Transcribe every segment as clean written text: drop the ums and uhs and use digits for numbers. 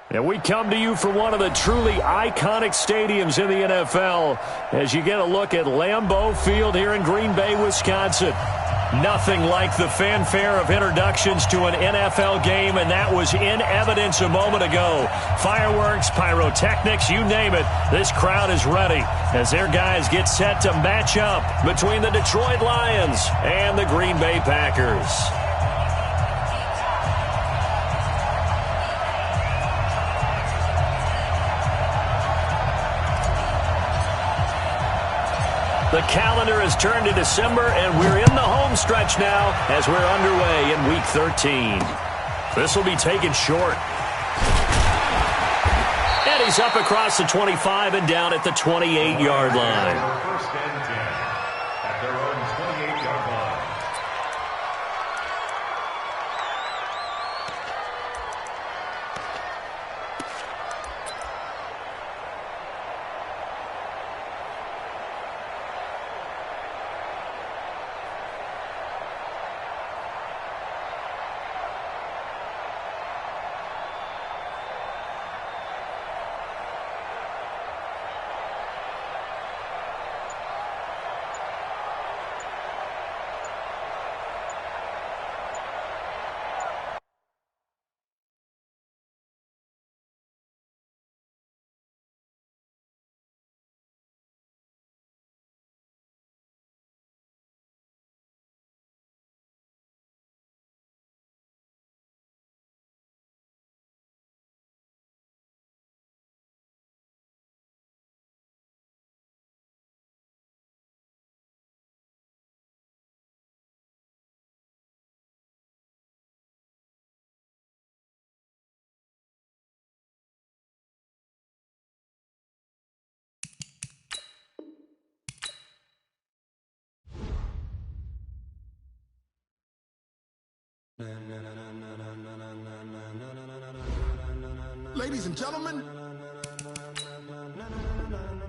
And we come to you from one of the truly iconic stadiums in the NFL as you get a look at Lambeau Field here in Green Bay, Wisconsin. Nothing like the fanfare of introductions to an NFL game, and that was in evidence a moment ago. Fireworks, pyrotechnics, you name it, this crowd is ready as their guys get set to match up between the Detroit Lions and the Green Bay Packers. The calendar has turned to December, and we're in the home stretch now as we're underway in Week 13. This will be taken short. And he's up across the 25 and down at the 28-yard line. First and 10 at their own 28-yard line. Ladies and gentlemen,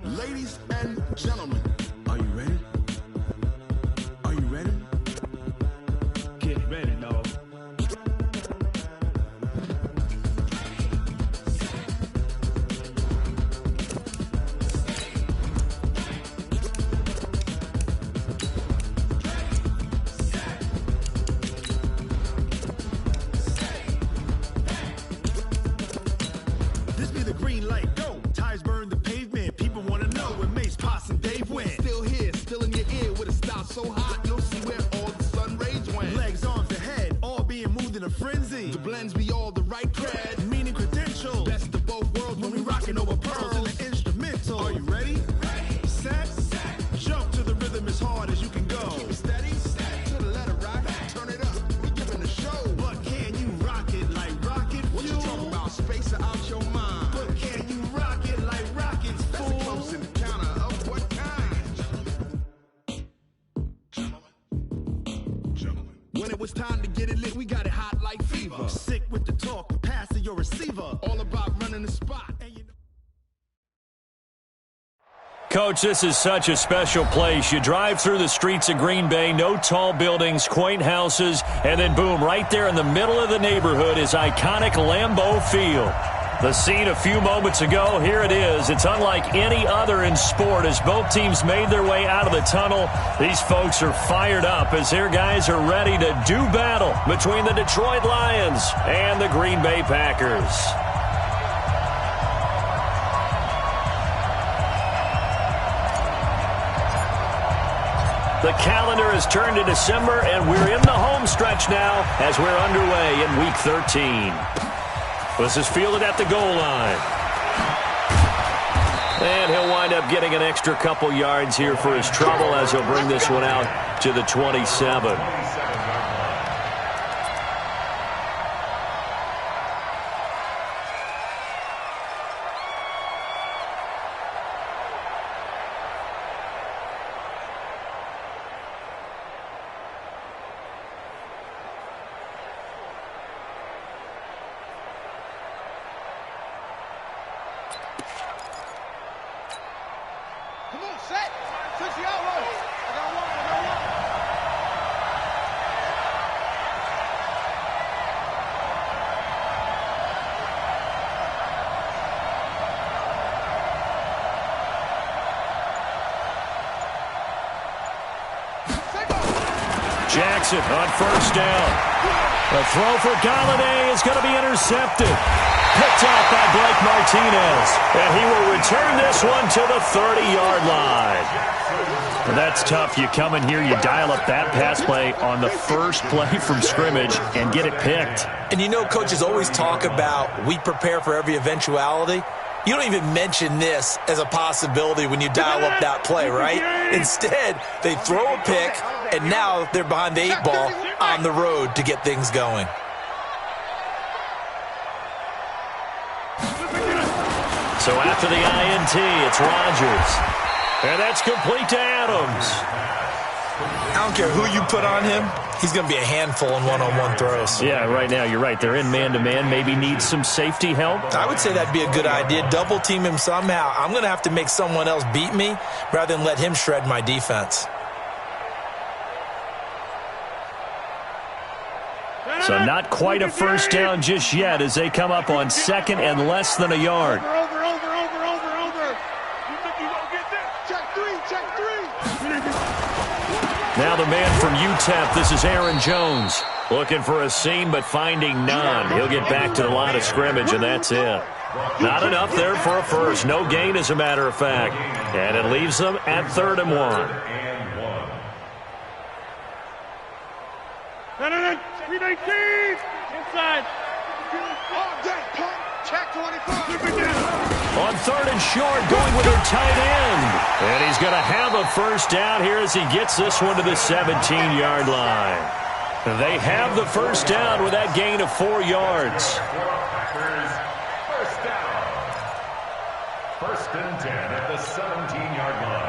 ladies and gentlemen, are you ready? Are you ready? Get ready, dog. So hot, you'll see where all the sun rays went. Legs, arms, ahead, all being moved in a frenzy. The blends be all the right cred, meaning credentials. Best of both worlds when we rockin' over pearls in the instrumental. Are you ready? Ready. Set. Jump to the rhythm as hard as you can go. Keep steady. To the letter rock. Turn it up. We giving a show. But can you rock it like rocket fuel? What you talking about? Space out your mind. But can you rock it like rockets, fool? That's a close encounter of what kind? When it was time to get it lit, we got it hot like fever. Sick with the talk, the pass of your receiver. All about running the spot. And you know Coach, this is such a special place. You drive through the streets of Green Bay, no tall buildings, quaint houses, and then boom, right there in the middle of the neighborhood is iconic Lambeau Field. The scene a few moments ago, here it is. It's unlike any other in sport as both teams made their way out of the tunnel. These folks are fired up as their guys are ready to do battle between the Detroit Lions and the Green Bay Packers. The calendar has turned to December, and we're in the home stretch now as we're underway in Week 13. This is fielded at the goal line. And he'll wind up getting an extra couple yards here for his trouble as he'll bring this one out to the 27. Come on, set. 6 yard line. I got one. Jackson on first down. The throw for Galladay is going to be intercepted. Picked off by Blake Martinez. And he will return this one to the 30-yard line. And that's tough. You come in here, you dial up that pass play on the first play from scrimmage and get it picked. And you know coaches always talk about we prepare for every eventuality. You don't even mention this as a possibility when you dial up that play, right? Instead, they throw a pick, and now they're behind the 8 ball on the road to get things going. So after the INT, it's Rodgers. And that's complete to Adams. I don't care who you put on him. He's going to be a handful in one-on-one throws. Yeah, right now you're right. They're in man-to-man. Maybe needs some safety help. I would say that'd be a good idea. Double team him somehow. I'm going to have to make someone else beat me rather than let him shred my defense. So not quite a first down just yet as they come up on second and less than a yard. Over. You think you gonna get this? Check three. Now the man from UTEP, this is Aaron Jones. Looking for a seam, but finding none. He'll get back to the line of scrimmage, and that's it. Not enough there for a first. No gain, as a matter of fact. And it leaves them at 3rd and 1. Inside. Check 24. On 3rd and short, going with their tight end. And he's going to have a first down here as he gets this one to the 17-yard line. They have the first down with that gain of 4 yards. First down. 1st and 10 at the 17-yard line.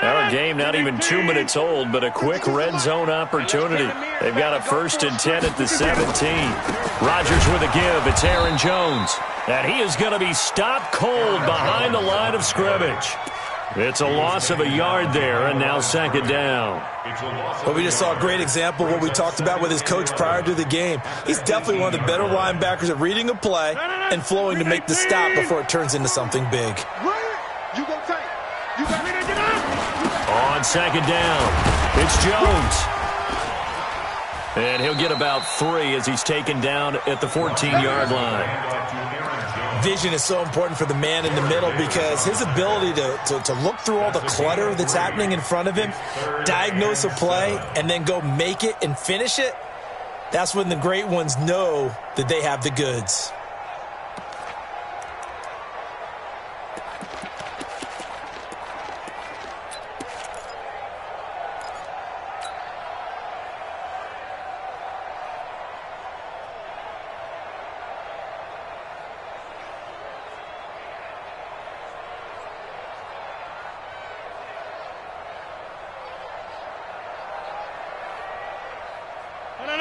Our game not even 2 minutes old, but a quick red zone opportunity. They've got a 1st and 10 at the 17. Rodgers with a give. It's Aaron Jones. And he is going to be stopped cold behind the line of scrimmage. It's a loss of a yard there, and now 2nd down. Well, we just saw a great example of what we talked about with his coach prior to the game. He's definitely one of the better linebackers at reading a play and flowing to make the stop before it turns into something big. You go tight. You got me to get up. On 2nd down, it's Jones. And he'll get about 3 as he's taken down at the 14-yard line. Vision is so important for the man in the middle because his ability to look through all the clutter that's happening in front of him, diagnose a play, and then go make it and finish it, that's when the great ones know that they have the goods.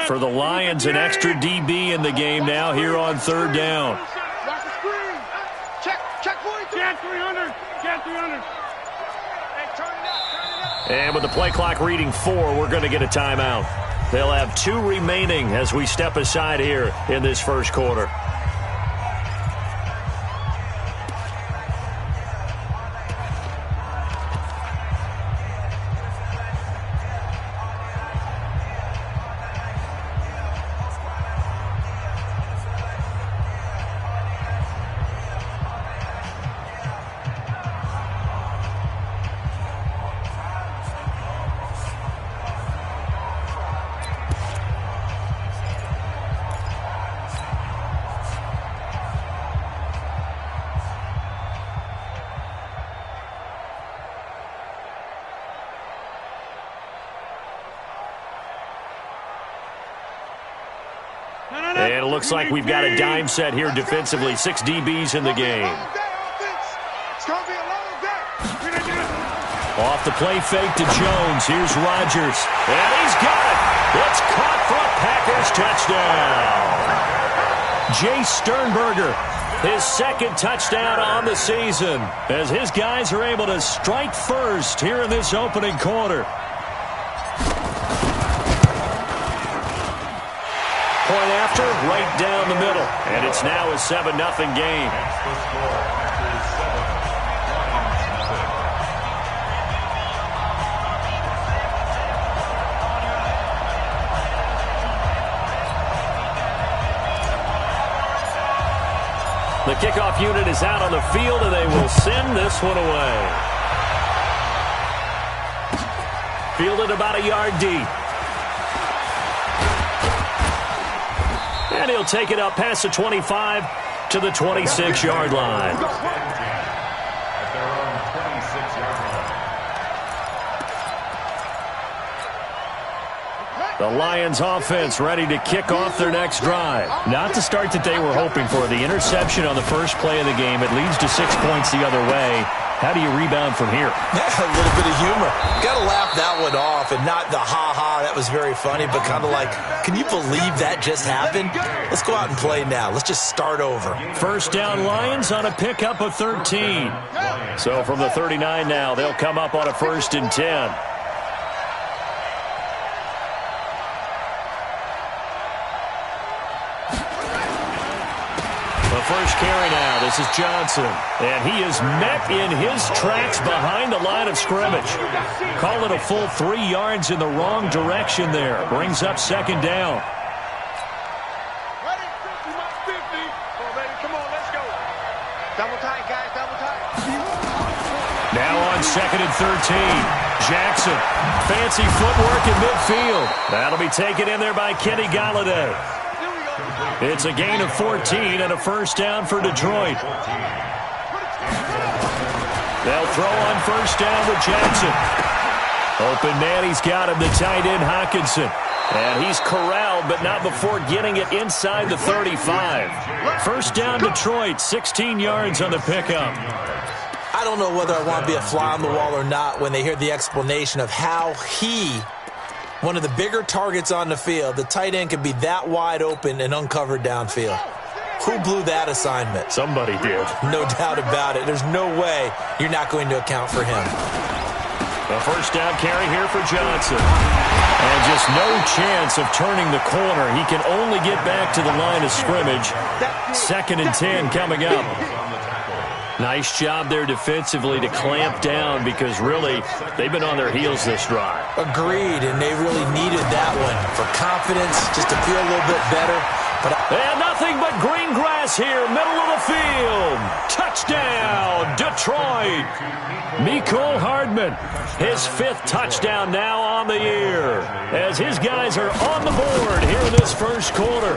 For the Lions, an extra DB in the game now here on 3rd down. Watch the screen. Check 300. Check 300. Hey, turn it up. And with the play clock reading 4, we're going to get a timeout. They'll have 2 remaining as we step aside here in this first quarter. And it looks like we've got a dime set here defensively. 6 DBs in the game. Off the play fake to Jones. Here's Rodgers. And he's got it. It's caught for a Packers touchdown. Jay Sternberger, his 2nd touchdown on the season, as his guys are able to strike first here in this opening quarter. point after, right down the middle. And it's now a 7-0 game. That's the score after 7. Lions nothing. The kickoff unit is out on the field, and they will send this one away. Fielded about a yard deep. And he'll take it up past the 25 to the 26-yard line. At their own 26-yard line. The Lions offense ready to kick off their next drive. Not the start that they were hoping for. The interception on the first play of the game. It leads to 6 points the other way. How do you rebound from here? Yeah, a little bit of humor. Got to laugh that one off, and not the ha-ha, that was very funny, but kind of like, can you believe that just happened? Let's go out and play now. Let's just start over. First down Lions on a pickup of 13. So from the 39 now, they'll come up on a 1st and 10. First carry now. This is Johnson. And he is met in his tracks behind the line of scrimmage. Call it a full 3 yards in the wrong direction there. Brings up 2nd down. Ready? 50, my 50. Oh, baby, come on, let's go. Double tight, guys, double tight. Now on 2nd and 13. Jackson. Fancy footwork in midfield. That'll be taken in there by Kenny Galladay. It's a gain of 14 and a first down for Detroit. They'll throw on first down with Jackson. Open man, he's got him, the tight end Hockenson. And he's corralled, but not before getting it inside the 35. First down Detroit, 16 yards on the pickup. I don't know whether I want to be a fly on the wall or not when they hear the explanation of how one of the bigger targets on the field, the tight end can be that wide open and uncovered downfield. Who blew that assignment? Somebody did. No doubt about it. There's no way you're not going to account for him. The first down carry here for Johnson. And just no chance of turning the corner. He can only get back to the line of scrimmage. 2nd and 10 coming up. Nice job there defensively to clamp down because really they've been on their heels this drive. Agreed, and they really needed that one for confidence, just to feel a little bit better. And nothing but green grass here, middle of the field. Touchdown, Detroit. Mecole Hardman, his 5th touchdown now on the year as his guys are on the board here in this first quarter.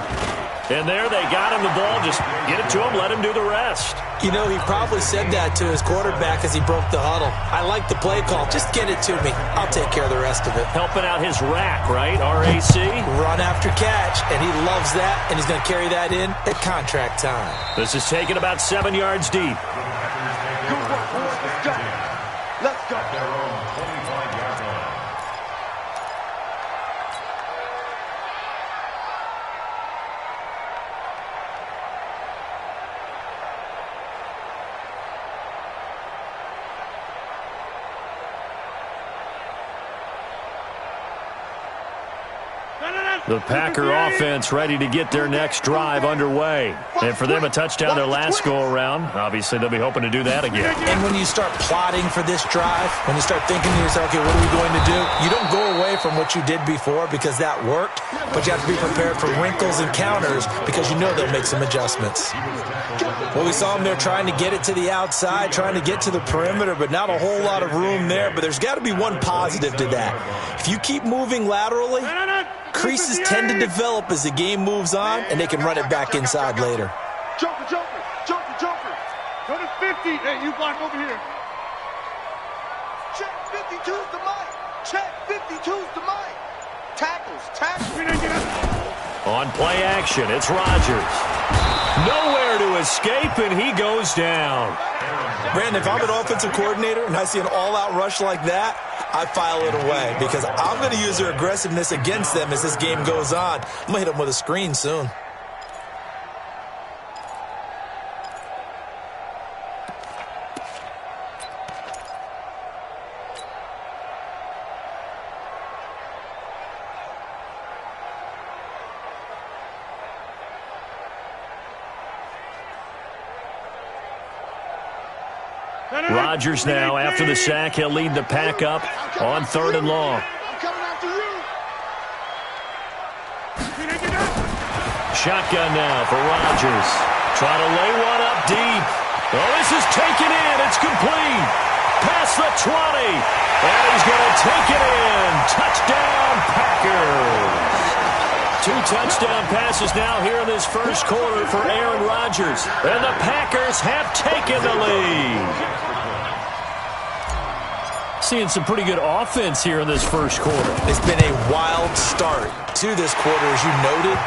And there they got him the ball. Just get it to him, let him do the rest. You know, he probably said that to his quarterback as he broke the huddle. I like the play call. Just get it to me. I'll take care of the rest of it. Helping out his rack, right? RAC. Run after catch, and he loves that, and he's going to carry that in at contract time. This is taken about 7 yards deep. Good work, boys. Let's go. Let's go. At their own 25-yard line. The Packer offense ready to get their next drive underway. And for them, a touchdown their last go-around. Obviously, they'll be hoping to do that again. And when you start plotting for this drive, when you start thinking to yourself, okay, what are we going to do? You don't go away from what you did before because that worked, but you have to be prepared for wrinkles and counters because you know they'll make some adjustments. Well, we saw them there trying to get it to the outside, trying to get to the perimeter, but not a whole lot of room there. But there's got to be one positive to that. If you keep moving laterally, creases tend to develop as the game moves on, and they can run it back inside later. Joker, joker, joker, joker. Go to 50. Hey, you block over here. Check 52's the mic. Check 52's the mic. Tackles, tackles. On play action, it's Rodgers. Nowhere to escape, and he goes down. Brandon, if I'm an offensive coordinator and I see an all-out rush like that, I file it away because I'm going to use their aggressiveness against them as this game goes on. I'm going to hit them with a screen soon. Rodgers now, after the sack, he'll lead the pack up on 3rd and long. Shotgun now for Rodgers. Trying to lay one up deep. Oh, this is taken in. It's complete. Past the 20. And he's going to take it in. Touchdown, Packers. 2 touchdown passes now here in this first quarter for Aaron Rodgers. And the Packers have taken the lead. Seeing some pretty good offense here in this first quarter. It's been a wild start to this quarter, as you noted.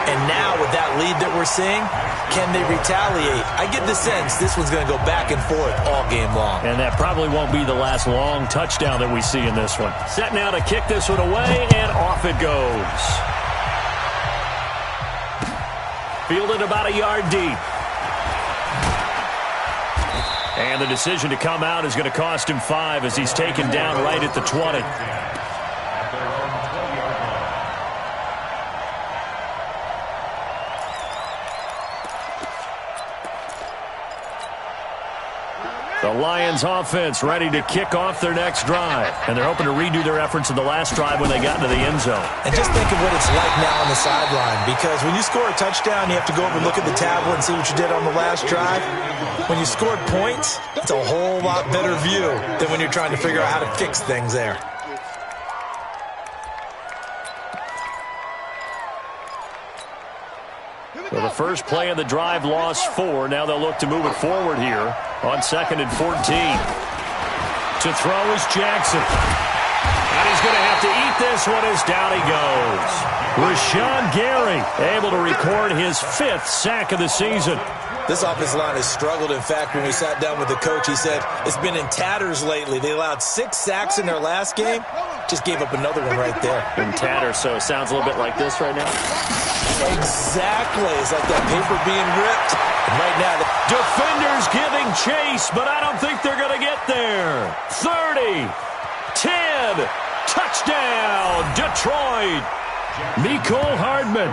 And now with that lead that we're seeing, can they retaliate? I get the sense this one's going to go back and forth all game long. And that probably won't be the last long touchdown that we see in this one. Set now to kick this one away, and off it goes. Fielded about a yard deep. And the decision to come out is going to cost him 5 as he's taken down right at the 20. The Lions offense ready to kick off their next drive. And they're hoping to redo their efforts in the last drive when they got into the end zone. And just think of what it's like now on the sideline. Because when you score a touchdown, you have to go over and look at the tablet and see what you did on the last drive. When you scored points, it's a whole lot better view than when you're trying to figure out how to fix things there. So the first play of the drive lost 4. Now they'll look to move it forward here on 2nd and 14. To throw is Jackson. And he's going to have to eat this one as down he goes. Rashawn Gary able to record his 5th sack of the season. This offensive line has struggled. In fact, when we sat down with the coach, he said it's been in tatters lately. They allowed 6 sacks in their last game. Just gave up another one right there. In tatters, so it sounds a little bit like this right now. Exactly. It's like that paper being ripped. And right now, the defenders giving chase, but I don't think they're going to get there. 30, 10, touchdown, Detroit. Mecole Hardman,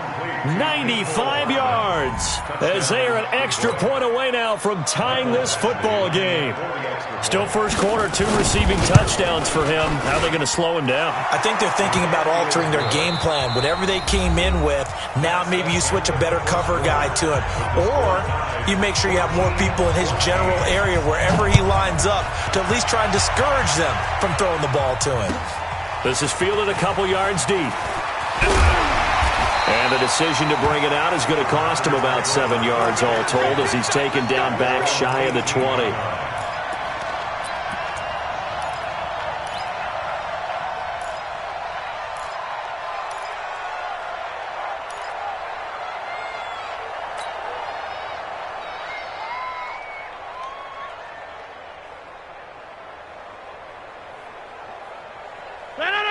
95 yards, as they are an extra point away now from tying this football game. Still first quarter, 2 receiving touchdowns for him. How are they going to slow him down? I think they're thinking about altering their game plan. Whatever they came in with, now maybe you switch a better cover guy to him. Or you make sure you have more people in his general area wherever he lines up to at least try and discourage them from throwing the ball to him. This is fielded a couple yards deep. And the decision to bring it out is going to cost him about 7 yards all told as he's taken down back shy of the 20.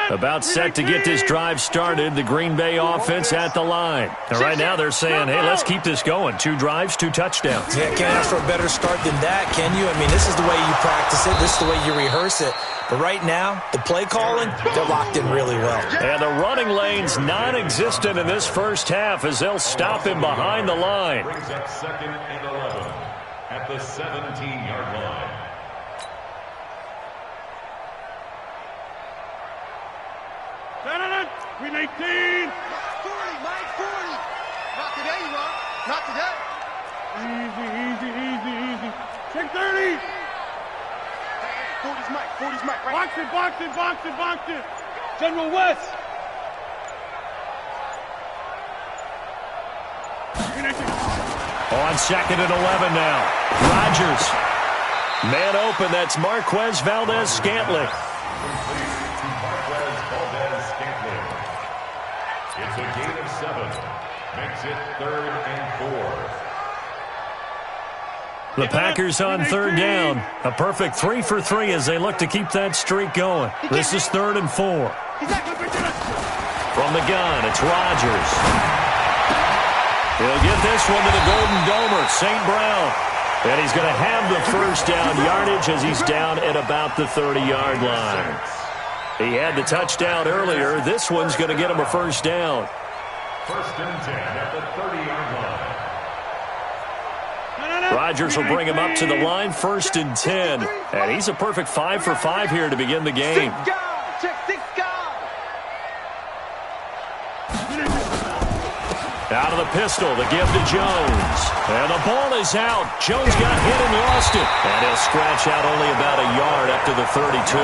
About set to get this drive started, the Green Bay offense at the line. And right now they're saying, hey, let's keep this going. 2 drives, 2 touchdowns. Yeah, can't ask for a better start than that, can you? I mean, this is the way you practice it. This is the way you rehearse it. But right now, the play calling, they're locked in really well. And the running lane's non-existent in this first half as they'll stop him behind the line. Brings up 2nd and 11 at the 17-yard line. Green 18. 40, Mike, 40. Not today, Ron. Not today. Easy. Check 30. 40's Mike. Right. Box it. General West. On 2nd and 11 now. Rodgers. Man open, that's Marquez Valdez-Scantling. It's a gain of 7. Makes it 3rd and 4. The Packers on 3rd down. A perfect 3 for 3 as they look to keep that streak going. This is 3rd and 4. From the gun, it's Rodgers. He'll get this one to the Golden Domer, St. Brown. And he's going to have the first down yardage as he's down at about the 30-yard line. He had the touchdown earlier. This one's going to get him a first down. 1st and 10 at the 30-yard line. Rodgers will bring him up to the line, 1st and 10. And he's a perfect 5 for 5 here to begin the game. Out of the pistol, the give to Jones. And the ball is out. Jones got hit and lost it. And he'll scratch out only about a yard up to the 32.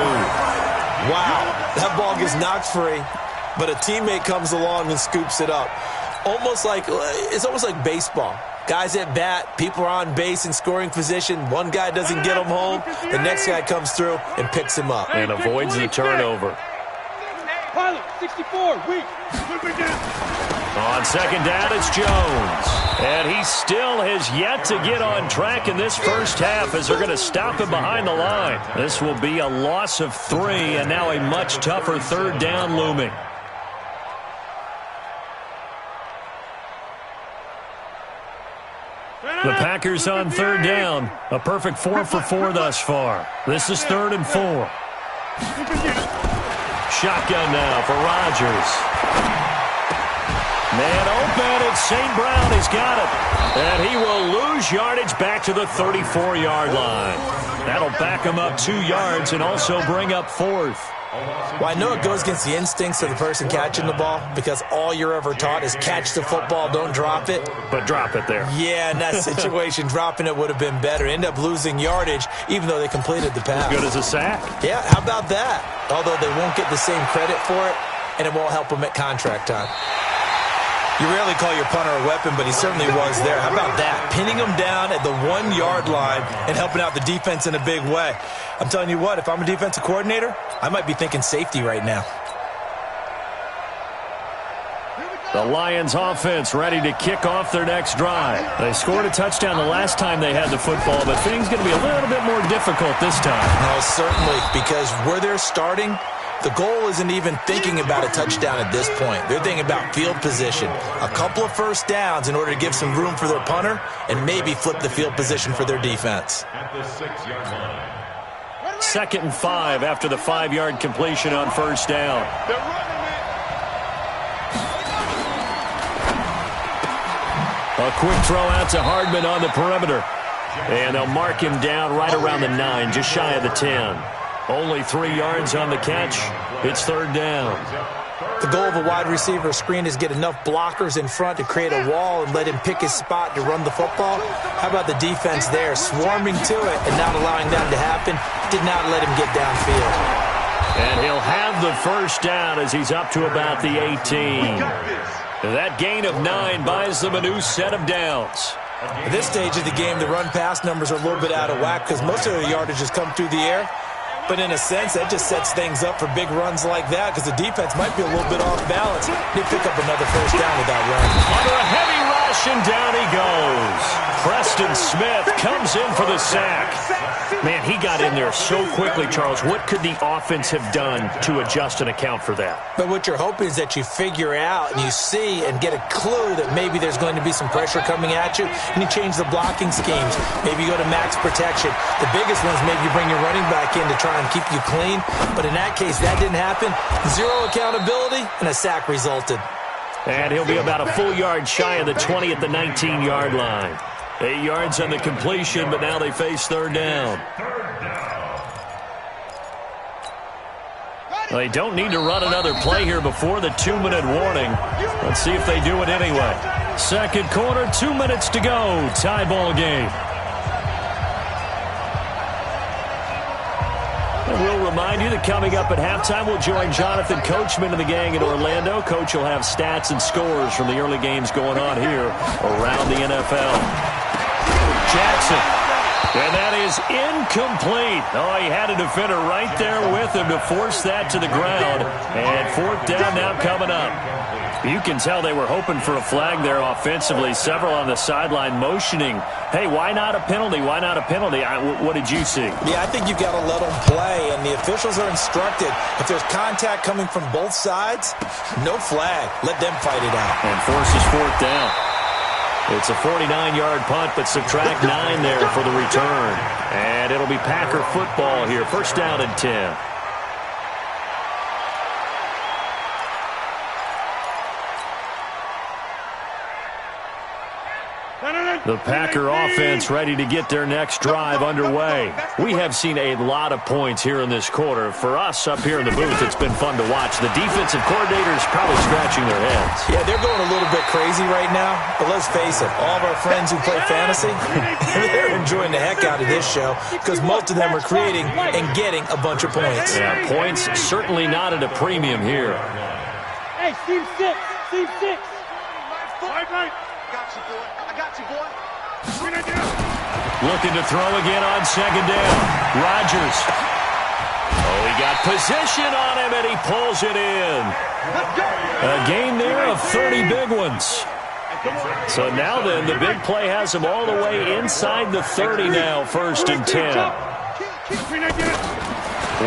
Wow, that ball gets knocked free, but a teammate comes along and scoops it up. It's almost like baseball. Guys at bat, people are on base in scoring position. One guy doesn't get him home. The next guy comes through and picks him up. And avoids the turnover. Pilot, 64, weak. On second down, it's Jones. And he still has yet to get on track in this first half as they're going to stop him behind the line. This will be a loss of 3, and now a much tougher 3rd down looming. The Packers on 3rd down. A perfect 4 for 4 thus far. This is 3rd and 4. Shotgun now for Rodgers. Man open, and St. Brown has got it. And he will lose yardage back to the 34-yard line. That'll back him up 2 yards and also bring up 4th. Well, I know it goes against the instincts of the person catching the ball because all you're ever taught is catch the football, don't drop it. But drop it there. Yeah, in that situation, dropping it would have been better. End up losing yardage even though they completed the pass. As good as a sack. Yeah, how about that? Although they won't get the same credit for it, and it won't help them at contract time. You rarely call your punter a weapon, but he certainly was there. How about that? Pinning him down at the 1-yard line and helping out the defense in a big way. I'm telling you what, if I'm a defensive coordinator, I might be thinking safety right now. The Lions offense ready to kick off their next drive. They scored a touchdown the last time they had the football, but things going to be a little bit more difficult this time. No, certainly, because where they're starting, the goal isn't even thinking about a touchdown at this point. They're thinking about field position. A couple of first downs in order to give some room for their punter and maybe flip the field position for their defense. At the 6-yard line. 2nd and 5 after the 5-yard completion on 1st down. They're running A quick throw out to Hardman on the perimeter. And they'll mark him down right around the 9, just shy of the 10. Only 3 yards on the catch. It's 3rd down. The goal of a wide receiver screen is get enough blockers in front to create a wall and let him pick his spot to run the football. How about the defense there, swarming to it and not allowing that to happen? Did not let him get downfield. And he'll have the 1st down as he's up to about the 18. That gain of 9 buys them a new set of downs. At this stage of the game, the run-pass numbers are a little bit out of whack because most of the yardage has come through the air. But in a sense, that just sets things up for big runs like that because the defense might be a little bit off balance. They pick up another 1st down with that run. Under a heavy rush, and down he goes. Preston Smith comes in for the sack. Man, he got in there so quickly, Charles. What could the offense have done to adjust and account for that? But what you're hoping is that you figure out and you see and get a clue that maybe there's going to be some pressure coming at you, and you change the blocking schemes. Maybe you go to max protection. The biggest one is maybe you bring your running back in to try and keep you clean. But in that case, that didn't happen. 0 accountability, and a sack resulted. And he'll be about a full yard shy of the 20 at the 19-yard line. 8 yards on the completion, but now they face 3rd down. They don't need to run another play here before the 2-minute warning. Let's see if they do it anyway. 2nd quarter, 2 minutes to go. Tie ball game. And we'll remind you that coming up at halftime, we'll join Jonathan Coachman and the gang in Orlando. Coach will have stats and scores from the early games going on here around the NFL. Jackson. And that is incomplete. Oh, he had a defender right there with him to force that to the ground. And 4th down now coming up. You can tell they were hoping for a flag there offensively. Several on the sideline motioning. Hey, why not a penalty? Why not a penalty? What did you see? Yeah, I think you've got to let them play, and the officials are instructed. If there's contact coming from both sides, no flag. Let them fight it out. And forces 4th down. It's a 49-yard punt, but subtract 9 there for the return. And it'll be Packer football here. 1st down and 10. The Packer offense ready to get their next drive underway. We have seen a lot of points here in this quarter. For us up here in the booth, it's been fun to watch. The defensive coordinators probably scratching their heads. Yeah, they're going a little bit crazy right now. But let's face it, all of our friends who play fantasy, they're enjoying the heck out of this show because most of them are creating and getting a bunch of points. Yeah, points certainly not at a premium here. Hey, Steve 6. Steve 6. Right. Got you, boy. I got you, boy. Looking to throw again on second down. Rodgers. Oh, he got position on him, and he pulls it in. A gain there of 30 big ones. So now then, the big play has him all the way inside the 30 now, 1st and 10.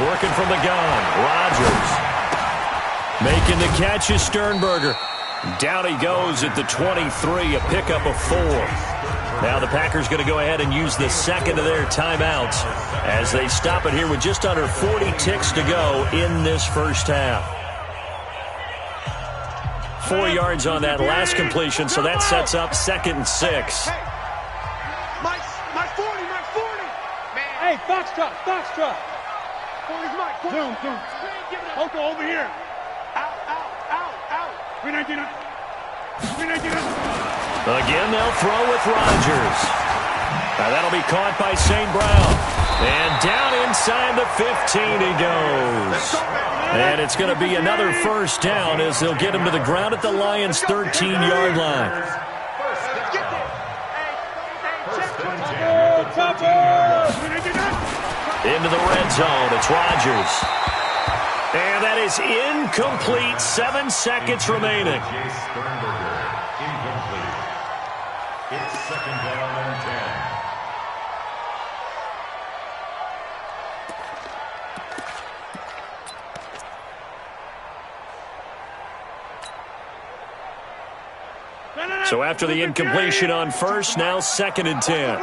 Working from the gun, Rodgers. Making the catch is Sternberger. Down he goes at the 23, a pickup of 4. Now the Packers going to go ahead and use the second of their timeouts as they stop it here with just under 40 ticks to go in this first half. 4 yards on that last completion, so that sets up 2nd and 6. My 40. Hey, Foxtrot. 40's mine. Zoom. Uncle, over here. Out. 319. Again, they'll throw with Rodgers. Now that'll be caught by St. Brown. And down inside the 15 he goes. And it's going to be another first down as they'll get him to the ground at the Lions' 13-yard line. Into the red zone, it's Rodgers. And that is incomplete. 7 seconds remaining. It's 2nd down and 10. So after the incompletion on first, now 2nd and 10.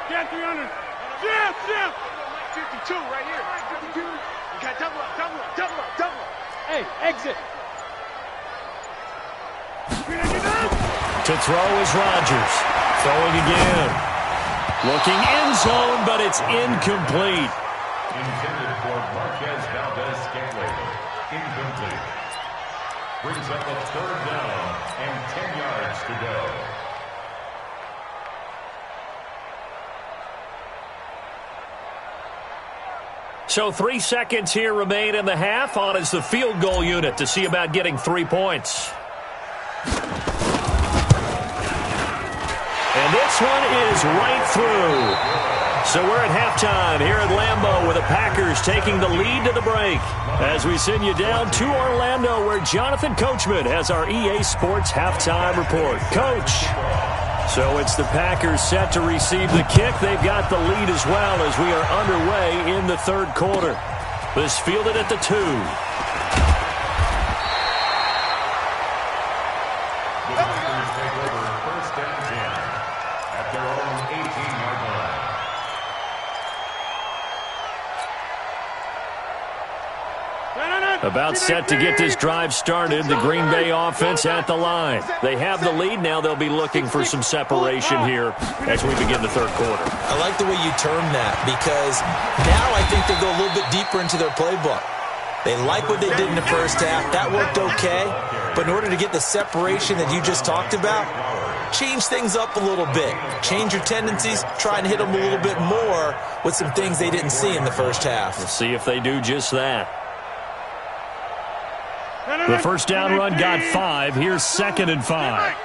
Get 300. Jim. 52 right here. 52. You got double up. Hey, exit. To throw is Rodgers. Throwing again. Looking end zone, but it's incomplete. Intended for Marquez Valdez-Scantling. Incomplete. Brings up a 3rd down and 10 yards to go. So 3 seconds here remain in the half. On is the field goal unit to see about getting 3 points. And this one is right through. So we're at halftime here at Lambeau with the Packers taking the lead to the break. As we send you down to Orlando where Jonathan Coachman has our EA Sports halftime report. Coach. So it's the Packers set to receive the kick. They've got the lead as well as we are underway in the 3rd quarter. This fielded at the 2. The Packers take over 1st and 10 at their own 18-yard line. About set to get this drive started. The Green Bay offense at the line. They have the lead. Now they'll be looking for some separation here as we begin the 3rd quarter. I like the way you term that because now I think they go a little bit deeper into their playbook. They like what they did in the first half. That worked okay. But in order to get the separation that you just talked about, change things up a little bit. Change your tendencies. Try and hit them a little bit more with some things they didn't see in the first half. Let's see if they do just that. The first down run got 5. Here's 2nd and 5.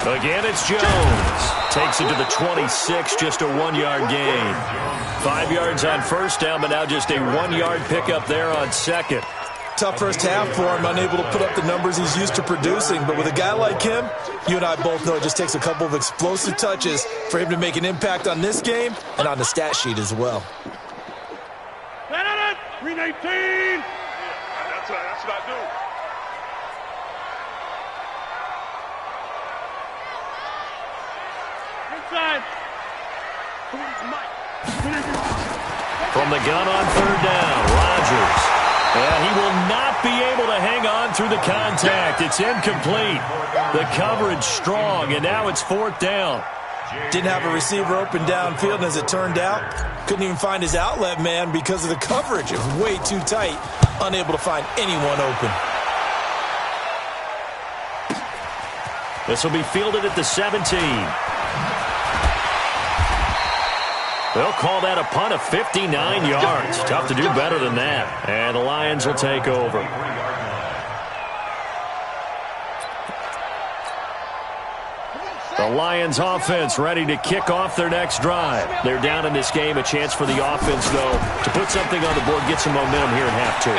Again, it's Jones. Takes it to the 26, just a 1-yard gain. 5 yards on first down, but now just a 1-yard pickup there on 2nd. Tough first half for him, unable to put up the numbers he's used to producing. But with a guy like him, you and I both know it just takes a couple of explosive touches for him to make an impact on this game and on the stat sheet as well. 319. That's what I do. Inside. From the gun on third down, Rodgers. And he will not be able to hang on through the contact. It's incomplete. The coverage strong, and now it's fourth down. Didn't have a receiver open downfield, and as it turned out, couldn't even find his outlet man because of the coverage. It was way too tight, unable to find anyone open. This will be fielded at the 17. They'll call that a punt of 59 yards. Tough to do better than that. And the Lions will take over. The Lions offense ready to kick off their next drive. They're down in this game. A chance for the offense, though, to put something on the board, get some momentum here in half two.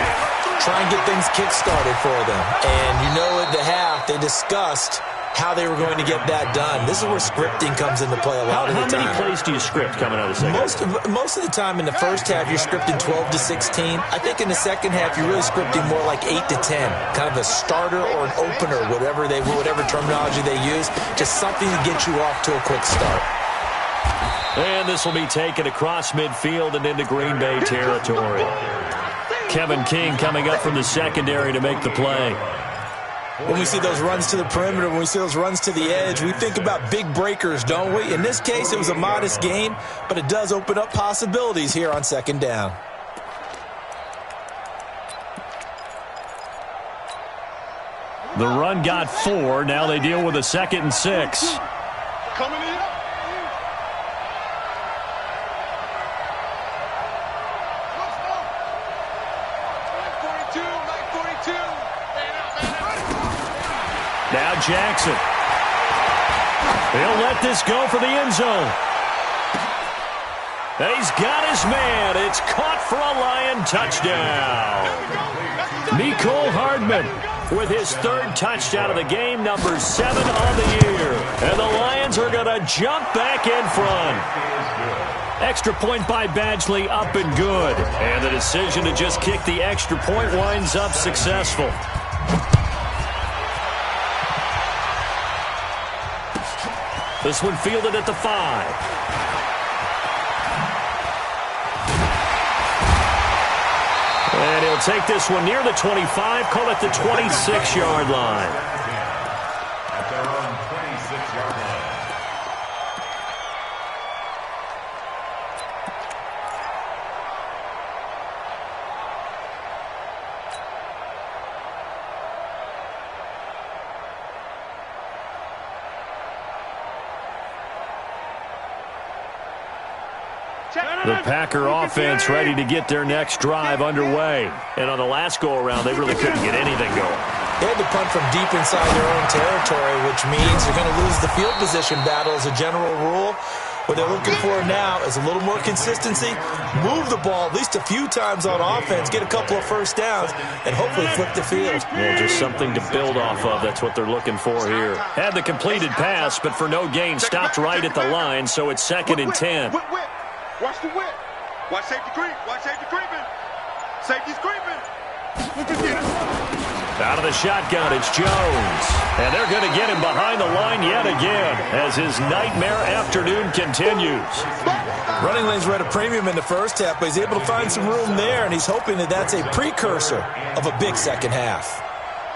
Try and get things kick-started for them. And you know at the half, they discussed how they were going to get that done. This is where scripting comes into play a lot of the time. How many plays do you script coming out of the second half? Most of the time in the first half, you're scripting 12 to 16. I think in the second half, you're really scripting more like 8 to 10. Kind of a starter or an opener, whatever terminology they use. Just something to get you off to a quick start. And this will be taken across midfield and into Green Bay territory. Kevin King coming up from the secondary to make the play. When we see those runs to the perimeter, when we see those runs to the edge, we think about big breakers, don't we? In this case, it was a modest gain, but it does open up possibilities here on second down. The run got 4. Now they deal with a 2nd and 6. Coming in. Now Jackson. He'll let this go for the end zone. He's got his man. It's caught for a Lion touchdown. Mecole Hardman with his 3rd touchdown of the game, number 7 on the year. And the Lions are going to jump back in front. Extra point by Badgley, up and good. And the decision to just kick the extra point winds up successful. This one fielded at the 5. And he'll take this one near the 25, call it the 26-yard line. At their own 26-yard line. The Packer offense ready to get their next drive underway. And on the last go-around, they really couldn't get anything going. They had to punt from deep inside their own territory, which means they're going to lose the field position battle as a general rule. What they're looking for now is a little more consistency, move the ball at least a few times on offense, get a couple of first downs, and hopefully flip the field. Yeah, just something to build off of. That's what they're looking for here. Had the completed pass, but for no gain, stopped right at the line, so it's 2nd and 10. Watch the whip. Watch safety creep. Watch safety creeping. Safety's creeping. Look at this. Out of the shotgun, it's Jones. And they're going to get him behind the line yet again as his nightmare afternoon continues. Running lanes were at a premium in the first half, but he's able to find some room there, and he's hoping that that's a precursor of a big second half.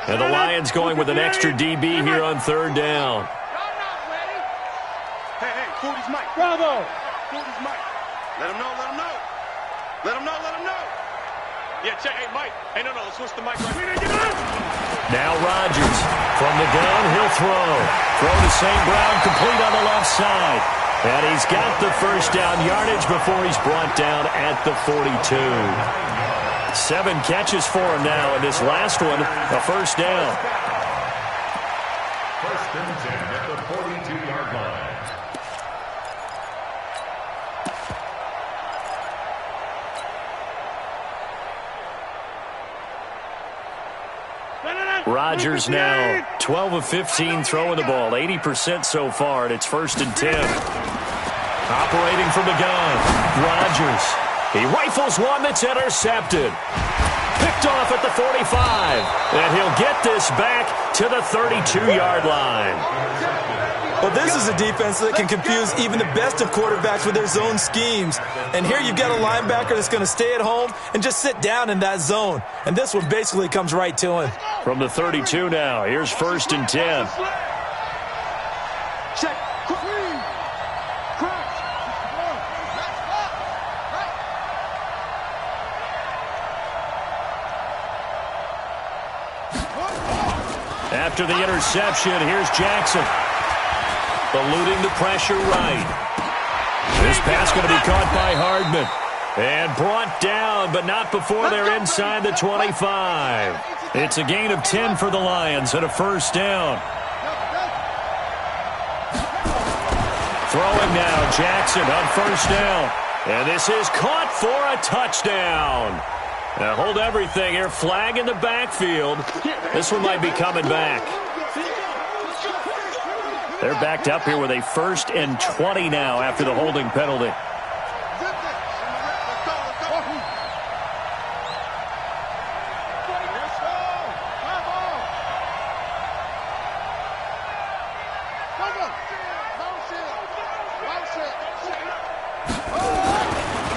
And the Lions going with an extra DB here on 3rd down. Hey, 40's Mike. Bravo. 40's Mike. Let him know, let him know. Let him know, let him know. Yeah, check. Hey, Mike. Hey, no, let's switch the mic right now. Now Rodgers from the gun, he'll throw. Throw to St. Brown, complete on the left side. And he's got the first down yardage before he's brought down at the 42. 7 catches for him now, and this last one, a first down. 1st and 10 at the 42-yard line. Rodgers now 12 of 15 throwing the ball, 80% so far, and it's 1st and 10. Operating from the gun, Rodgers. He rifles one that's intercepted. Picked off at the 45, and he'll get this back to the 32-yard line. Well, this is a defense that can confuse even the best of quarterbacks with their zone schemes. And here you've got a linebacker that's going to stay at home and just sit down in that zone. And this one basically comes right to him. From the 32 now, here's 1st and 10. Check. After the interception, here's Jackson. Eluding the pressure right. This pass going to be caught by Hardman. And brought down, but not before they're inside the 25. It's a gain of 10 for the Lions and a 1st down. Throwing now, Jackson on 1st down. And this is caught for a touchdown. Now hold everything here. Flag in the backfield. This one might be coming back. They're backed up here with a 1st and 20 now after the holding penalty.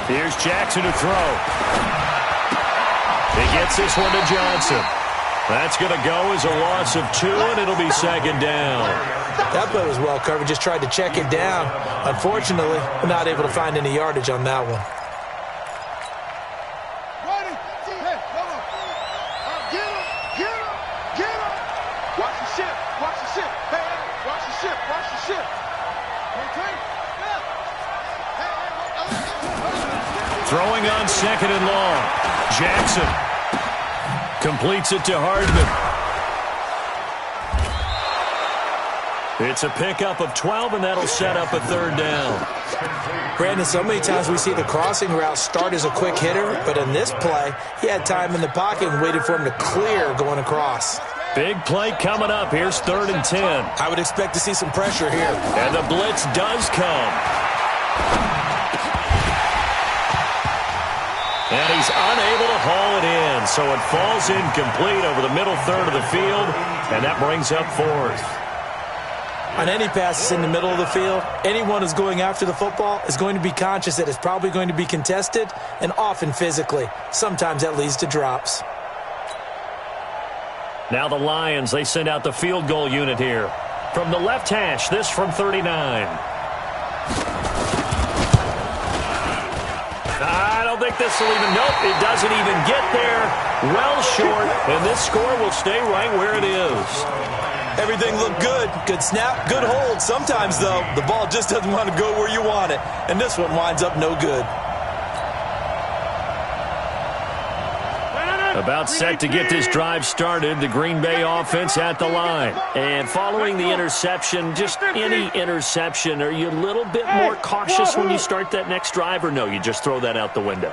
Here's Jackson to throw. He gets this one to Johnson. That's going to go as a loss of 2, and it'll be 2nd down. That play was well covered. Just tried to check it down. Unfortunately, we're not able to find any yardage on that one. Watch the ship. Watch the ship. Hey, watch the ship. Watch the ship. Throwing on 2nd and long. Jackson completes it to Hardman. It's a pickup of 12, and that'll set up a 3rd down. Brandon, so many times we see the crossing route start as a quick hitter, but in this play, he had time in the pocket and waited for him to clear going across. Big play coming up. Here's 3rd and 10. I would expect to see some pressure here. And the blitz does come. And he's unable to haul it in, so it falls incomplete over the middle third of the field, and that brings up 4th. On any passes in the middle of the field, anyone who's going after the football is going to be conscious that it's probably going to be contested, and often physically. Sometimes that leads to drops. Now the Lions, they send out the field goal unit here. From the left hash, this from 39. I don't think this will even, nope, it doesn't even get there. Well short, and this score will stay right where it is. Everything looked good. Good snap, good hold. Sometimes, though, the ball just doesn't want to go where you want it. And this one winds up no good. About set to get this drive started, the Green Bay offense at the line. And following the interception, just any interception, are you a little bit more cautious when you start that next drive, or no, you just throw that out the window?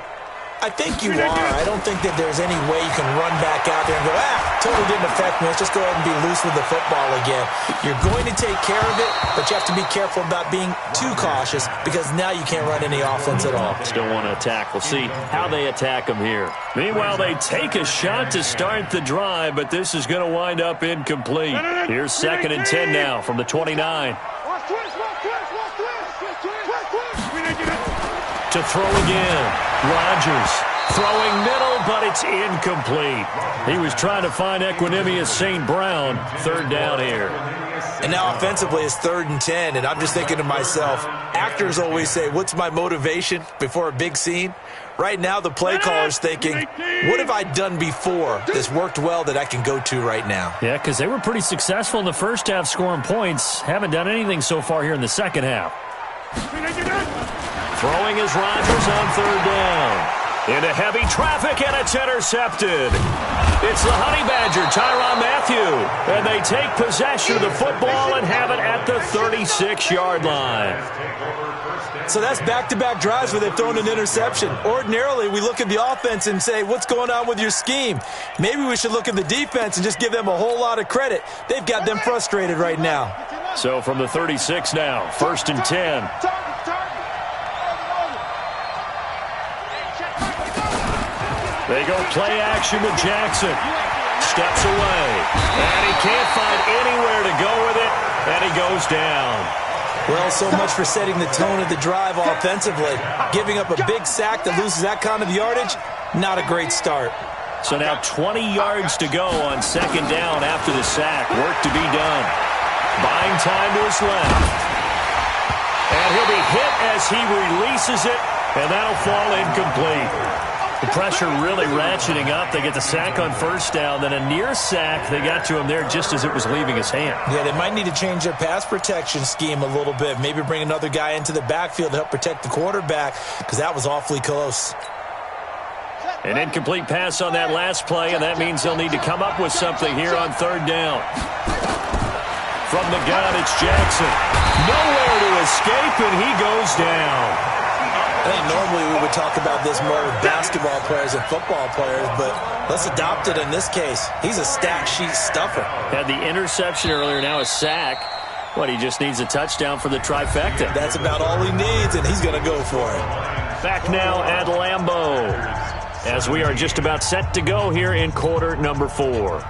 I think you are. I don't think that there's any way you can run back out there and go, totally didn't affect me. Let's just go ahead and be loose with the football again. You're going to take care of it, but you have to be careful about being too cautious because now you can't run any offense at all. Still want to attack. We'll see how they attack them here. Meanwhile, they take a shot to start the drive, but this is going to wind up incomplete. Here's 2nd and 10 now from the 29. To throw again. Rodgers throwing middle, but it's incomplete. He was trying to find Equanimous St. Brown. 3rd down here. And now offensively it's 3rd and 10, and I'm just thinking to myself, actors always say, what's my motivation before a big scene? Right now the play caller's thinking, what have I done before that's worked well that I can go to right now? Yeah, because they were pretty successful in the first half scoring points. Haven't done anything so far here in the second half. Throwing is Rodgers on 3rd down. Into heavy traffic, and it's intercepted. It's the Honey Badger, Tyrann Mathieu. And they take possession of the football and have it at the 36-yard line. So that's back-to-back drives where they've thrown an interception. Ordinarily, we look at the offense and say, what's going on with your scheme? Maybe we should look at the defense and just give them a whole lot of credit. They've got them frustrated right now. So from the 36 now, 1st and 10. They go play action with Jackson. steps away. And he can't find anywhere to go with it, and he goes down. Well, so much for setting the tone of the drive offensively. Giving up a big sack that loses that kind of yardage, not a great start. So now 20 yards to go on second down after the sack. Work to be done. Buying time to his left. And he'll be hit as he releases it, and that'll fall incomplete. The pressure really ratcheting up. They get the sack on first down, then a near sack. They got to him there just as it was leaving his hand. Yeah, they might need to change their pass protection scheme a little bit. Maybe bring another guy into the backfield to help protect the quarterback, because that was awfully close. An incomplete pass on that last play, and that means they'll need to come up with something here on third down. From the gun, it's Jackson. Nowhere to escape, and he goes down. I think normally we would talk about this more with basketball players and football players, but let's adopt it in this case. He's a stat sheet stuffer. Had the interception earlier, now a sack. What, he just needs a touchdown for the trifecta. That's about all he needs, and he's going to go for it. Back now at Lambeau, as we are just about set to go here in quarter number 4.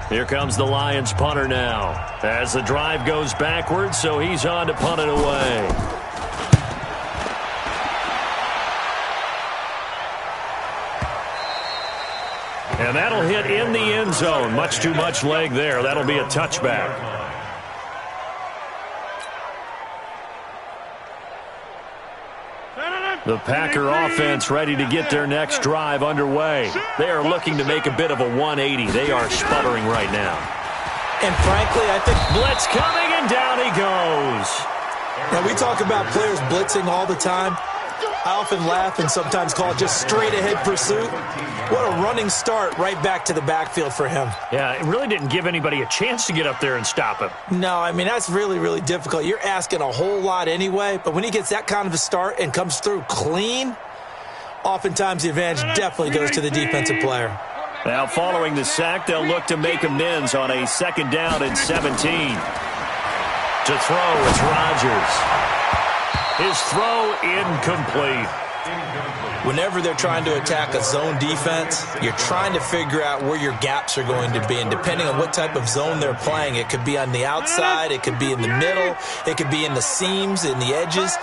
Here comes the Lions punter now, as the drive goes backwards, so he's on to punt it away. And that'll hit in the end zone. Much too much leg there. That'll be a touchback. The Packer offense ready to get their next drive underway. They are looking to make a bit of a 180. They are sputtering right now. And frankly, I think blitz coming, and down he goes. Now, we talk about players blitzing all the time. I often laugh and sometimes call it just straight-ahead pursuit. What a running start right back to the backfield for him. Yeah, it really didn't give anybody a chance to get up there and stop him. No, I mean, that's really, really difficult. You're asking a whole lot anyway, but when he gets that kind of a start and comes through clean, oftentimes the advantage definitely goes to the defensive player. Now, following the sack, they'll look to make amends on a second down and 17. To throw, it's Rodgers. His throw incomplete. Whenever they're trying to attack a zone defense, you're trying to figure out where your gaps are going to be. And depending on what type of zone they're playing, it could be on the outside, it could be in the middle, it could be in the seams, in the edges.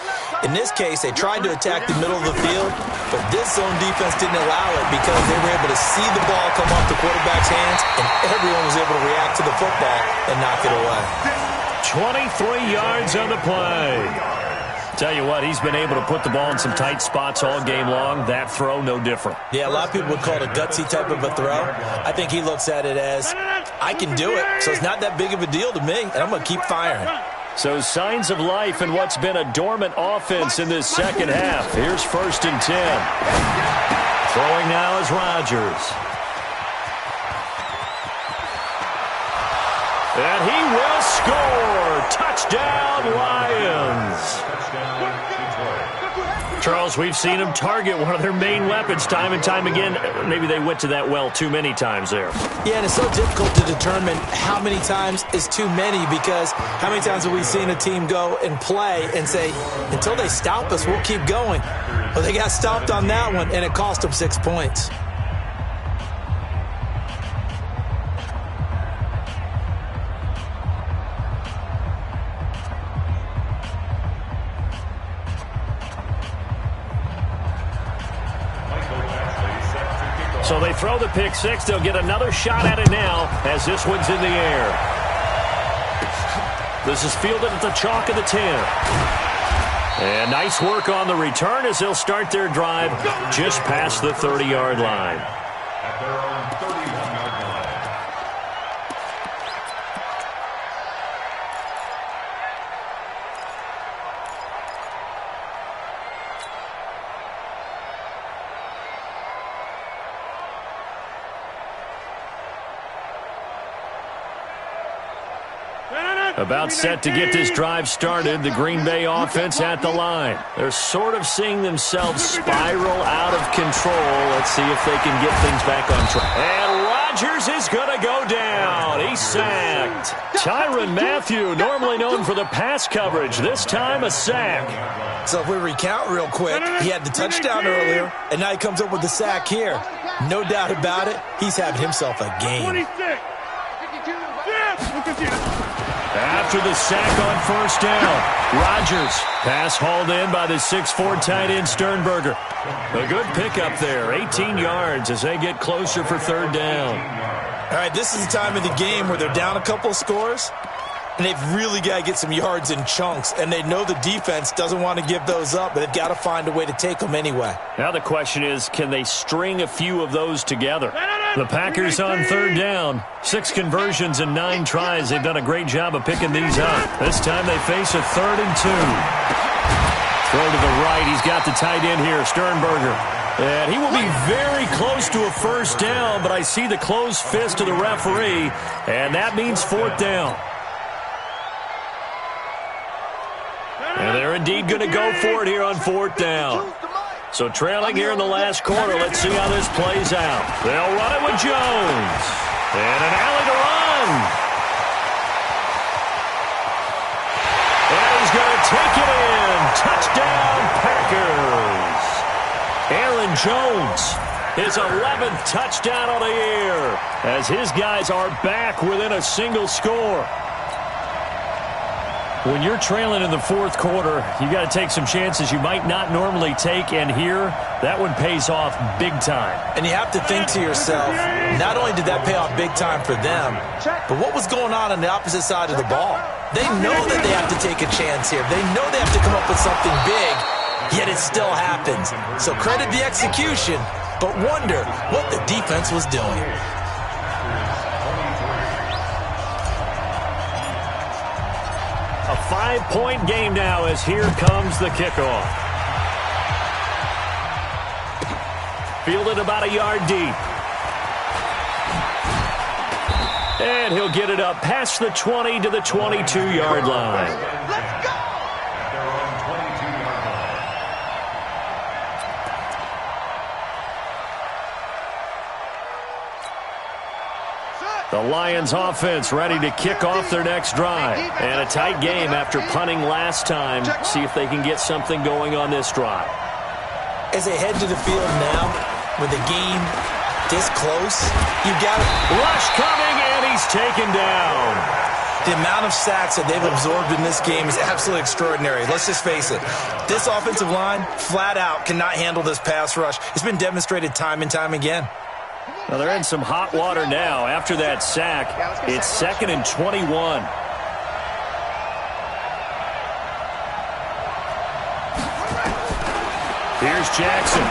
In this case, they tried to attack the middle of the field, but this zone defense didn't allow it because they were able to see the ball come off the quarterback's hands, and everyone was able to react to the football and knock it away. 23 yards on the play. Tell you what, he's been able to put the ball in some tight spots all game long. That throw, no different. Yeah, a lot of people would call it a gutsy type of a throw. I think he looks at it as, I can do it, so it's not that big of a deal to me, and I'm going to keep firing. So signs of life in what's been a dormant offense in this second half. Here's 1st and 10. Throwing now is Rodgers. And he will score. Touchdown, Lions. Charles, we've seen them target one of their main weapons time and time again. Maybe they went to that well too many times there. Yeah, and it's so difficult to determine how many times is too many, because how many times have we seen a team go and play and say, until they stop us, we'll keep going. Well, they got stopped on that one, and it cost them 6 points. So they throw the pick six. They'll get another shot at it now as this one's in the air. This is fielded at the chalk of the 10. And nice work on the return as they'll start their drive just past the 30-yard line. At their own 31-yard line. About set to get this drive started, the Green Bay offense at the line. They're sort of seeing themselves spiral out of control. Let's see if they can get things back on track. And Rodgers is going to go down. He's sacked. Tyrann Mathieu, normally known for the pass coverage, this time a sack. So if we recount real quick, he had the touchdown earlier, and now he comes up with the sack here. No doubt about it, he's having himself a game. After the sack on first down, Rodgers. Pass hauled in by the 6'4" tight end Sternberger. A good pickup there, 18 yards as they get closer for third down. All right, this is the time of the game where they're down a couple of scores, and they've really got to get some yards in chunks, and they know the defense doesn't want to give those up, but they've got to find a way to take them anyway. Now the question is, can they string a few of those together? The Packers on third down. 6 conversions and 9 tries. They've done a great job of picking these up. This time they face a 3rd and 2. Throw to the right. He's got the tight end here, Sternberger. And he will be very close to a first down, but I see the closed fist of the referee, and that means 4th down. And they're indeed going to go for it here on 4th down. So trailing here in the last quarter, let's see how this plays out. They'll run it with Jones. And an alley to run. And he's going to take it in. Touchdown, Packers. Aaron Jones, his 11th touchdown of the year, as his guys are back within a single score. When you're trailing in the 4th quarter, you got to take some chances you might not normally take, and here, that one pays off big time. And you have to think to yourself, not only did that pay off big time for them, but what was going on the opposite side of the ball? They know that they have to take a chance here. They know they have to come up with something big, yet it still happens. So credit the execution, but wonder what the defense was doing. A 5-point game now as here comes the kickoff. Fielded about a yard deep. And he'll get it up past the 20 to the 22-yard line. Let's go! They're on 22-yard line. The Lions offense ready to kick off their next drive. And a tight game after punting last time. See if they can get something going on this drive. As they head to the field now, with the game this close, you got it. Rush coming, and he's taken down. The amount of sacks that they've absorbed in this game is absolutely extraordinary. Let's just face it. This offensive line, flat out, cannot handle this pass rush. It's been demonstrated time and time again. Well, they're in some hot water now. After that sack, it's 2nd and 21. Here's Jackson.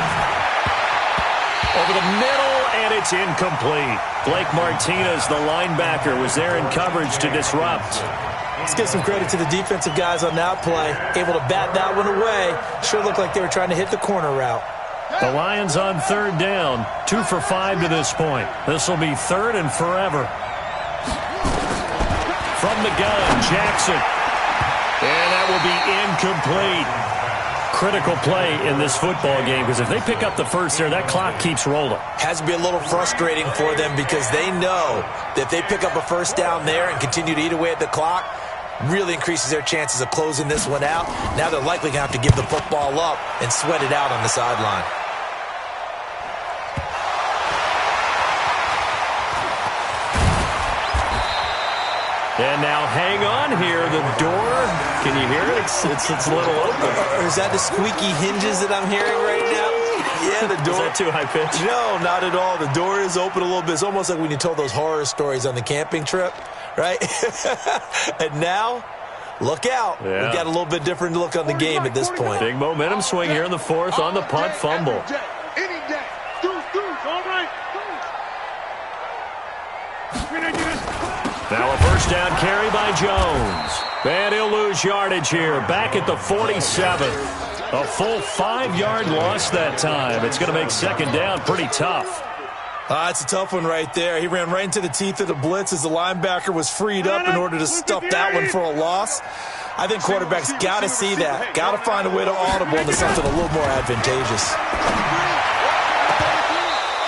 Over the middle, and it's incomplete. Blake Martinez, the linebacker, was there in coverage to disrupt. Let's give some credit to the defensive guys on that play. Able to bat that one away. Sure looked like they were trying to hit the corner route. The Lions on 3rd down, 2 for 5 to this point. This will be 3rd and forever. From the gun, Jackson. And that will be incomplete. Critical play in this football game, because if they pick up the first there, that clock keeps rolling. Has to be a little frustrating for them because they know that if they pick up a first down there and continue to eat away at the clock, really increases their chances of closing this one out. Now they're likely going to have to give the football up and sweat it out on the sideline. And now hang on here. The door, can you hear it? It's a little open. Or is that the squeaky hinges that I'm hearing right now? Yeah, the door. Is that too high pitch? No, not at all. The door is open a little bit. It's almost like when you told those horror stories on the camping trip, right? And now, look out. Yeah. We've got a little bit different look on the game at this point. Big momentum swing here in the 4th on the punt fumble. Now a first down carry by Jones. And he'll lose yardage here. Back at the 47. A full 5-yard loss that time. It's going to make 2nd down pretty tough. It's a tough one right there. He ran right into the teeth of the blitz as the linebacker was freed up in order to stuff that one for a loss. I think quarterbacks got to see that. Got to find a way to audible into something a little more advantageous.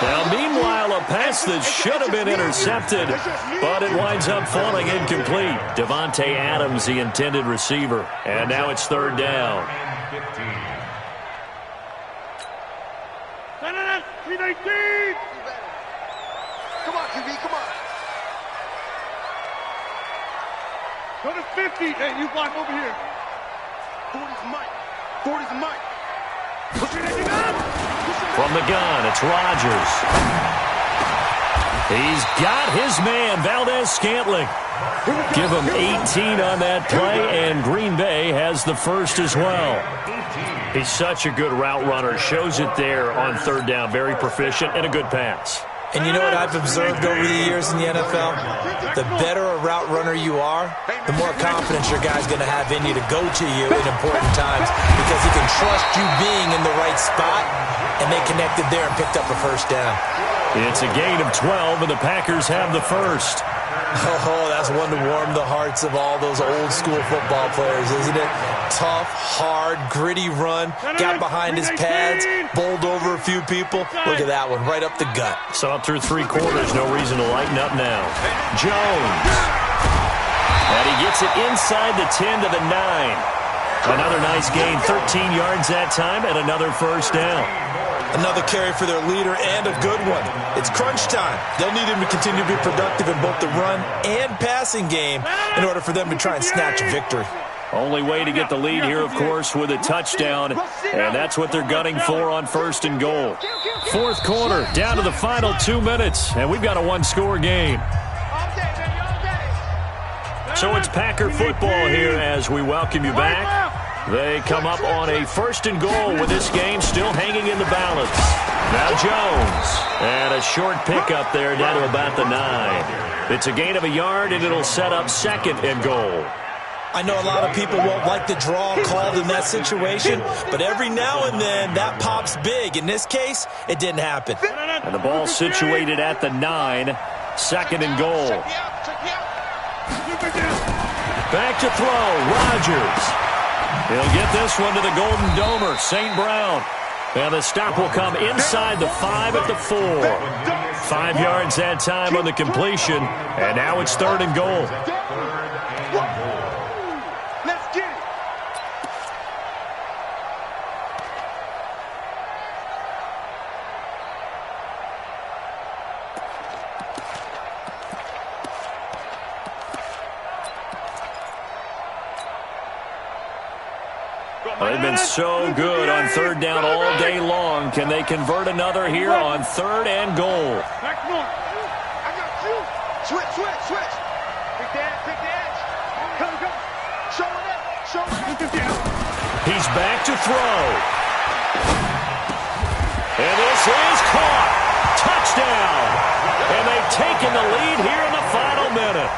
Now, meanwhile, a pass that should have been intercepted, but it winds up falling incomplete. Devontae Adams, the intended receiver. And now it's third down. Come on, QB, come on. Go to 50. Hey, you block over here. 40's Mike. 40's Mike. From the gun, it's Rodgers. He's got his man, Valdez-Scantling. Give him 18 on that play, and Green Bay has the first as well. He's such a good route runner. Shows it there on third down. Very proficient and a good pass. And you know what I've observed over the years in the NFL? The better a route runner you are, the more confidence your guy's going to have in you to go to you in important times because he can trust you being in the right spot, and they connected there and picked up a first down. It's a gain of 12, and the Packers have the first. Oh, that's one to warm the hearts of all those old-school football players, isn't it? Tough, hard, gritty run, got behind his pads, bowled over a few people. Look at that one, right up the gut. So up through three quarters, no reason to lighten up now. Jones. And he gets it inside the 10 to the 9. Another nice gain, 13 yards that time, and another first down. Another carry for their leader and a good one. It's crunch time. They'll need him to continue to be productive in both the run and passing game in order for them to try and snatch a victory. Only way to get the lead here, of course, with a touchdown, and that's what they're gunning for on first and goal. Fourth quarter, down to the final 2 minutes, and we've got a one-score game. So it's Packer football here as we welcome you back. They come up on a first and goal with this game still hanging in the balance. Now Jones. And a short pickup there down to about the 9. It's a gain of a yard, and it'll set up second and goal. I know a lot of people won't like the draw called in that situation, but every now and then that pops big. In this case, it didn't happen. And the ball situated at the 9. Second and goal. Back to throw. Rodgers. He'll get this one to the Golden Domer, St. Brown. And the stop will come inside the 5 at the 4. 5 yards that time on the completion, and now it's third and goal. Let's get it. They've been so good on third down all day long. Can they convert another here on third and goal? Back more. I got you. Switch. Big dance. Come. Show it up. He's back to throw. And this is caught. Touchdown. And they've taken the lead here in the final minute.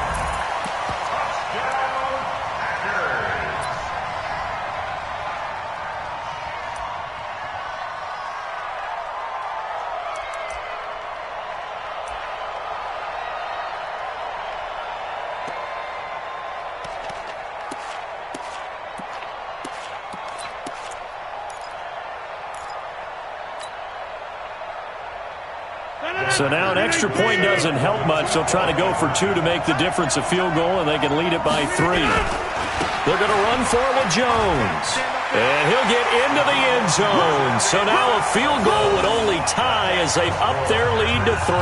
So now an extra point doesn't help much. They'll try to go for 2 to make the difference a field goal, and they can lead it by 3. They're going to run for it with Jones. And he'll get into the end zone. So now a field goal would only tie as they've upped their lead to 3.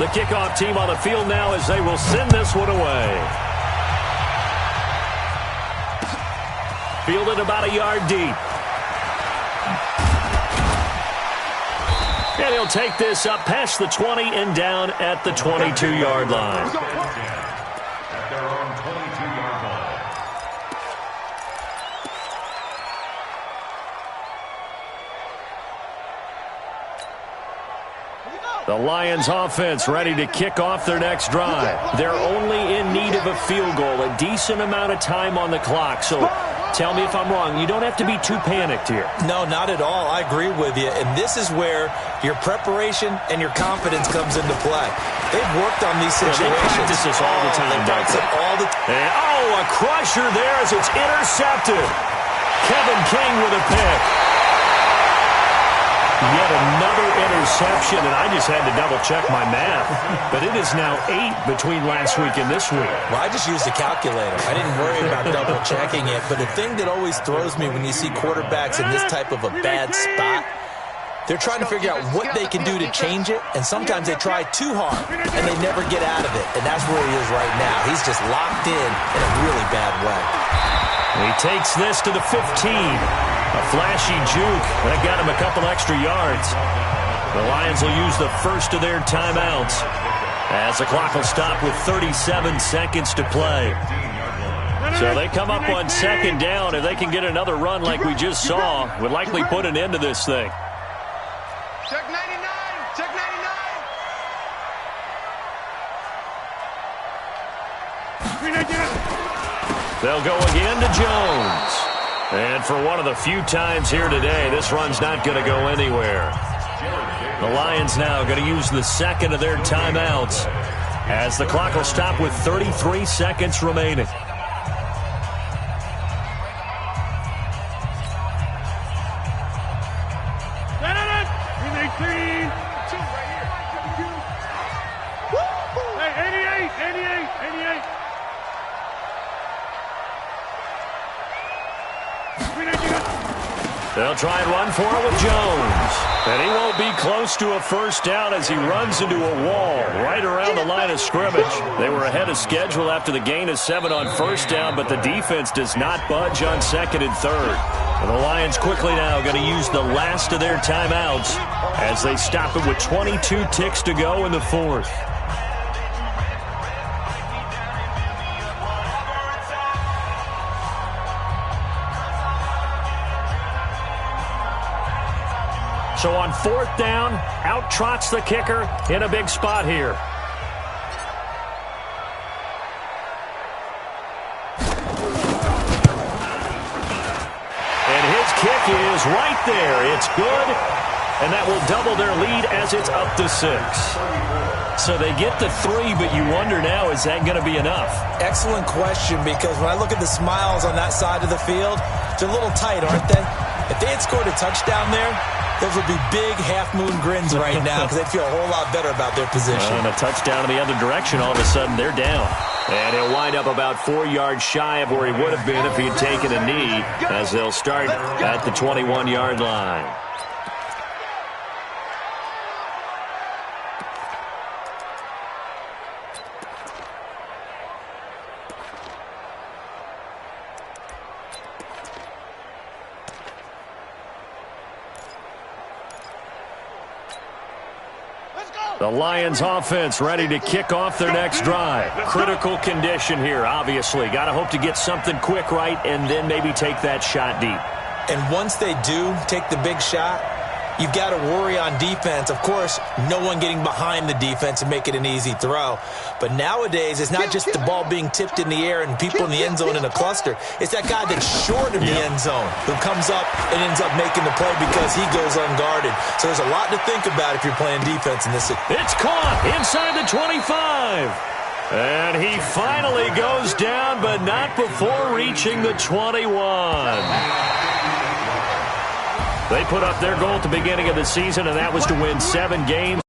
The kickoff team on the field now as they will send this one away. Fielded about a yard deep. And he'll take this up past the 20 and down at the 22-yard line. At their own 22-yard line. The Lions offense ready to kick off their next drive. They're only in need of a field goal, a decent amount of time on the clock. So tell me if I'm wrong. You don't have to be too panicked here. No, not at all. I agree with you. And this is where your preparation and your confidence comes into play. They've worked on these situations. They practice this all the time. They practice it all the time. And, a crusher there as it's intercepted. Kevin King with a pick. Yet another interception, and I just had to double-check my math. But it is now 8 between last week and this week. Well, I just used a calculator. I didn't worry about double-checking it. But the thing that always throws me when you see quarterbacks in this type of a bad spot, they're trying to figure out what they can do to change it, and sometimes they try too hard, and they never get out of it. And that's where he is right now. He's just locked in a really bad way. He takes this to the 15. A flashy juke, and it got him a couple extra yards. The Lions will use the first of their timeouts as the clock will stop with 37 seconds to play. So they come up on second down. If they can get another run like we just saw, would likely put an end to this thing. Check 99! Check 99! They'll go again to Jones. And for one of the few times here today, this run's not going to go anywhere. The Lions now going to use the second of their timeouts as the clock will stop with 33 seconds remaining. They'll try and run for it with Jones. And he won't be close to a first down as he runs into a wall right around the line of scrimmage. They were ahead of schedule after the gain of 7 on first down, but the defense does not budge on second and third. And the Lions quickly now going to use the last of their timeouts as they stop it with 22 ticks to go in the fourth. So on fourth down, out trots the kicker in a big spot here. And his kick is right there. It's good, and that will double their lead as it's up to 6. So they get to 3, but you wonder now, is that going to be enough? Excellent question, because when I look at the smiles on that side of the field, they're a little tight, aren't they? If they had scored a touchdown there, those would be big half-moon grins right now because they'd feel a whole lot better about their position. And a touchdown in the other direction, all of a sudden they're down. And he'll wind up about 4 yards shy of where he would have been if he had taken a knee, as they'll start at the 21-yard line. The Lions offense ready to kick off their next drive. Critical condition here, obviously. Got to hope to get something quick right and then maybe take that shot deep. And once they do take the big shot, you've got to worry on defense. Of course, no one getting behind the defense and make it an easy throw. But nowadays, it's not just the ball being tipped in the air and people in the end zone in a cluster. It's that guy that's short of the end zone who comes up and ends up making the play because he goes unguarded. So there's a lot to think about if you're playing defense in this. It's caught inside the 25. And he finally goes down, but not before reaching the 21. They put up their goal at the beginning of the season, and that was to win 7 games.